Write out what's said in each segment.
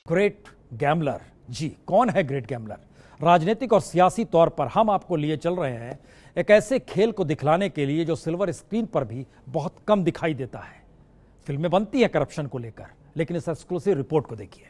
Great gambler. जी, कौन है great gambler? राजनीतिक और सियासी तौर पर हम आपको लिए चल रहे हैं एक ऐसे खेल को दिखलाने के लिए जो सिल्वर स्क्रीन पर भी बहुत कम दिखाई देता है। फिल्में बनती हैं करप्शन को लेकर, लेकिन इस एक्सक्लूसिव रिपोर्ट को देखिए।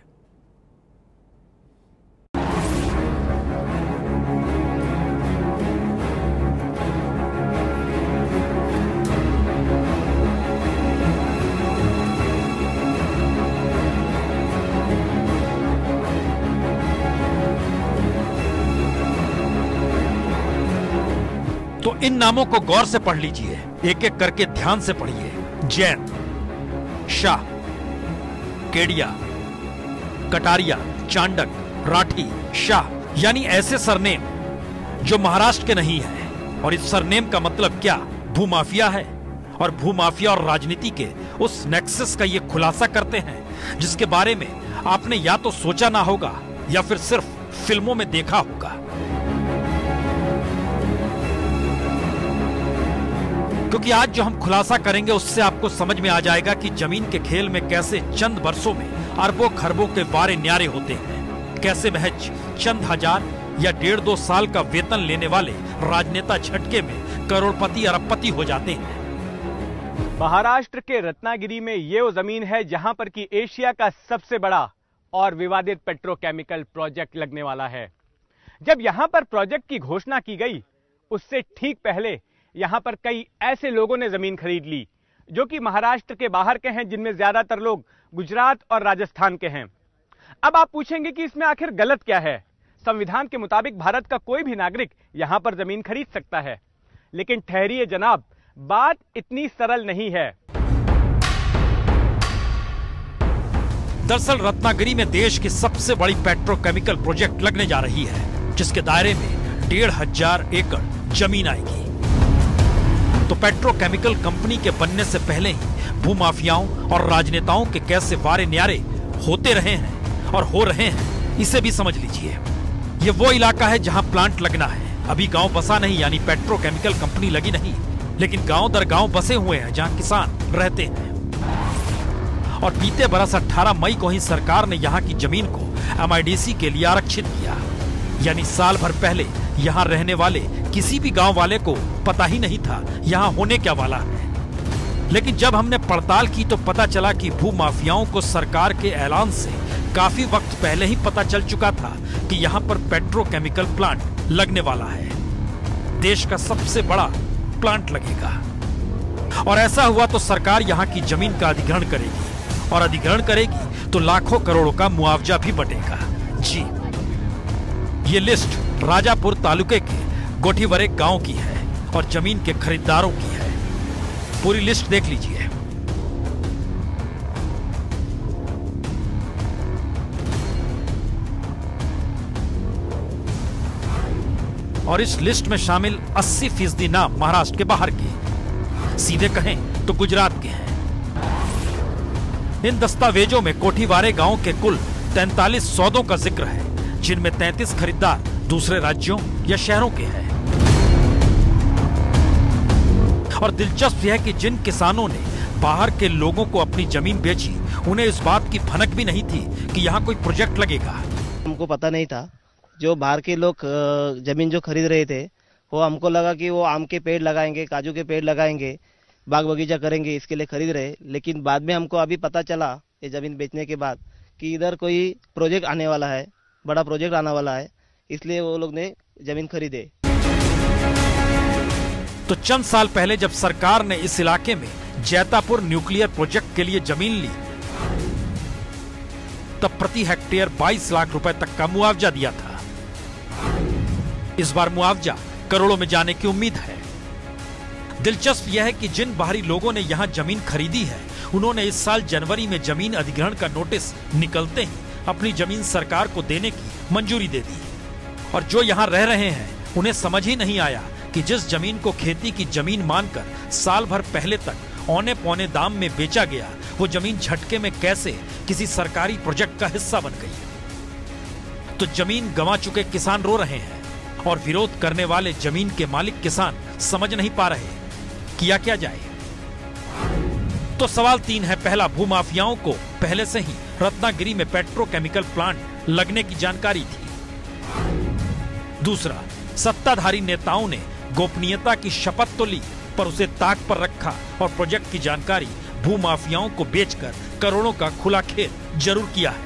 तो इन नामों को गौर से पढ़ लीजिए, एक एक करके ध्यान से पढ़िए। जैन, शाह, केडिया, कटारिया, चांडक, राठी, शाह, यानी ऐसे सरनेम जो महाराष्ट्र के नहीं है। और इस सरनेम का मतलब क्या? भूमाफिया है। और भूमाफिया और राजनीति के उस नेक्सस का ये खुलासा करते हैं जिसके बारे में आपने या तो सोचा ना होगा या फिर सिर्फ फिल्मों में देखा होगा। क्योंकि आज जो हम खुलासा करेंगे उससे आपको समझ में आ जाएगा कि जमीन के खेल में कैसे चंद वर्षों में अरबों खरबों के वारे न्यारे होते हैं। कैसे महज चंद हजार या 1.5-2 साल का वेतन लेने वाले राजनेता झटके में करोड़पति अरबपति हो जाते हैं। महाराष्ट्र के रत्नागिरी में ये वो जमीन है जहां पर कि एशिया का सबसे बड़ा और विवादित पेट्रोकेमिकल प्रोजेक्ट लगने वाला है। जब यहां पर प्रोजेक्ट की घोषणा की गई, उससे ठीक पहले यहां पर कई ऐसे लोगों ने जमीन खरीद ली जो कि महाराष्ट्र के बाहर के हैं, जिनमें ज्यादातर लोग गुजरात और राजस्थान के हैं। अब आप पूछेंगे कि इसमें आखिर गलत क्या है? संविधान के मुताबिक भारत का कोई भी नागरिक यहां पर जमीन खरीद सकता है। लेकिन ठहरिए जनाब, बात इतनी सरल नहीं है। दरअसल रत्नागिरी में देश की सबसे बड़ी पेट्रोकेमिकल प्रोजेक्ट लगने जा रही है, जिसके दायरे में 1,500 एकड़ जमीन आएगी। तो पेट्रोकेमिकल कंपनी के बनने से पहले ही भूमाफियाओं और राजनेताओं के कैसे वारे न्यारे होते रहे हैं और हो रहे हैं, इसे भी समझ लीजिए। ये वो इलाका है जहां प्लांट लगना है। अभी गांव बसा नहीं, यानी पेट्रोकेमिकल कंपनी लगी नहीं, लेकिन गांव दर गांव बसे हुए हैं जहां किसान रहते हैं। और बीते बरस 18 मई को ही सरकार ने यहां की जमीन को MIDC के लिए आरक्षित किया। यानी साल भर पहले यहां रहने वाले किसी भी गांव वाले को पता ही नहीं था यहां होने क्या वाला है। लेकिन जब हमने पड़ताल की तो पता चला कि भूमाफियाओं को सरकार के ऐलान से काफी वक्त पहले ही पता चल चुका था कि यहां पर पेट्रोकेमिकल प्लांट लगने वाला है। देश का सबसे बड़ा प्लांट लगेगा। और ऐसा हुआ तो सरकार यहां की जमीन का अधिग्रहण करेगी, और अधिग्रहण करेगी तो लाखों करोड़ों का मुआवजा भी बटेगा। जी, ये लिस्ट राजापुर तालुके के गोठीवरे गांव की है और जमीन के खरीदारों की है। पूरी लिस्ट देख लीजिए। और इस लिस्ट में शामिल 80% नाम महाराष्ट्र के बाहर के, सीधे कहें तो गुजरात के हैं। इन दस्तावेजों में कोठीवारे गांव के कुल 43 सौदों का जिक्र है, जिनमें 33 खरीदार दूसरे राज्यों या शहरों के हैं। और दिलचस्प यह है कि जिन किसानों ने बाहर के लोगों को अपनी जमीन बेची, उन्हें इस बात की भनक भी नहीं थी कि यहाँ कोई प्रोजेक्ट लगेगा। हमको पता नहीं था। जो बाहर के लोग जमीन जो खरीद रहे थे, वो हमको लगा कि वो आम के पेड़ लगाएंगे, काजू के पेड़ लगाएंगे, बाग बगीचा करेंगे, इसके लिए खरीद रहे। लेकिन बाद में हमको अभी पता चला, ये जमीन बेचने के बाद, कि इधर कोई प्रोजेक्ट आने वाला है, बड़ा प्रोजेक्ट आने वाला है, इसलिए वो लोग ने जमीन खरीदे। तो चंद साल पहले जब सरकार ने इस इलाके में जैतापुर न्यूक्लियर प्रोजेक्ट के लिए जमीन ली, तब प्रति हेक्टेयर 22 लाख रुपए तक का मुआवजा दिया था। इस बार मुआवजा करोड़ों में जाने की उम्मीद है। दिलचस्प यह है कि जिन बाहरी लोगों ने यहां जमीन खरीदी है, उन्होंने इस साल जनवरी में जमीन अधिग्रहण का नोटिस निकलते ही अपनी जमीन सरकार को देने की मंजूरी दे दी। और जो यहां रह रहे हैं, उन्हें समझ ही नहीं आया कि जिस जमीन को खेती की जमीन मानकर साल भर पहले तक औने पौने दाम में बेचा गया, वो जमीन झटके में कैसे किसी सरकारी प्रोजेक्ट का हिस्सा बन गई। तो जमीन गंवा चुके किसान रो रहे हैं और विरोध करने वाले जमीन के मालिक किसान समझ नहीं पा रहे किया क्या जाए। तो सवाल 3 है, पहला, भूमाफियाओं को पहले से ही रत्नागिरी में पेट्रोकेमिकल प्लांट लगने की जानकारी थी। दूसरा, सत्ताधारी नेताओं ने गोपनीयता की शपथ तो ली पर उसे ताक पर रखा और प्रोजेक्ट की जानकारी भूमाफियाओं को बेचकर करोड़ों का खुला खेल जरूर किया है।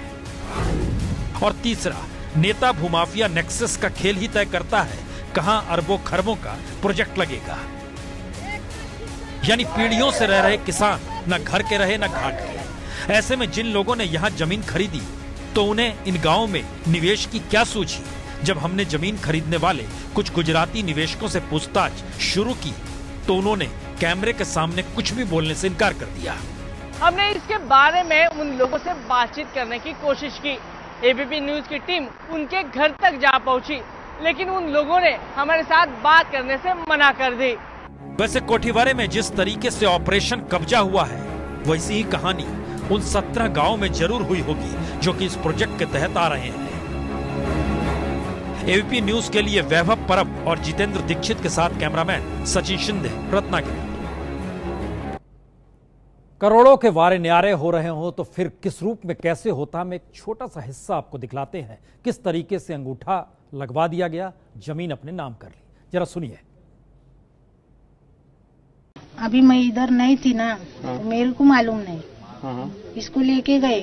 और तीसरा, नेता भूमाफिया नेक्सस का खेल ही तय करता है कहां अरबों खरबों का प्रोजेक्ट लगेगा। यानी पीढ़ियों से रह रहे किसान न घर के रहे न घाट के। ऐसे में जिन लोगों ने यहाँ जमीन खरीदी तो उन्हें इन गांवों में निवेश की क्या सूझी। जब हमने जमीन खरीदने वाले कुछ गुजराती निवेशकों से पूछताछ शुरू की तो उन्होंने कैमरे के सामने कुछ भी बोलने से इनकार कर दिया। हमने इसके बारे में उन लोगों से बातचीत करने की कोशिश की। एबीपी न्यूज की टीम उनके घर तक जा पहुंची, लेकिन उन लोगों ने हमारे साथ बात करने से मना कर दी। वैसे कोठीवारे में जिस तरीके से ऑपरेशन कब्जा हुआ है वैसी ही कहानी उन 17 गांवों में जरूर हुई होगी जो कि इस प्रोजेक्ट के तहत आ रहे हैं। एबीपी न्यूज के लिए वैभव परब और जितेंद्र दीक्षित के साथ कैमरामैन सचिन शिंदे, रत्नागिरी। करोड़ों के वारे न्यारे हो रहे हो तो फिर किस रूप में कैसे होता, हम एक छोटा सा हिस्सा आपको दिखलाते हैं। किस तरीके से अंगूठा लगवा दिया गया, जमीन अपने नाम कर ली, जरा सुनिए। अभी मैं इधर नहीं थी ना, तो मेरे को मालूम नहीं। इसको लेके गए,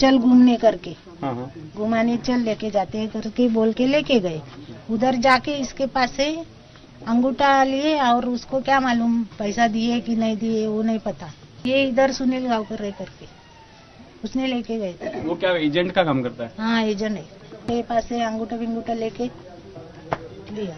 चल घूमने करके, घुमाने चल लेके जाते हैं करके बोल के लेके गए। उधर जाके इसके पास से अंगूठा लिए और उसको क्या मालूम पैसा दिए कि नहीं दिए, वो नहीं पता। ये इधर सुनील गांवकर रह करके उसने लेके गए थे। वो क्या एजेंट का काम करता है? हाँ, एजेंट है। मेरे पास से अंगूठा विंगूठा लेके लिया।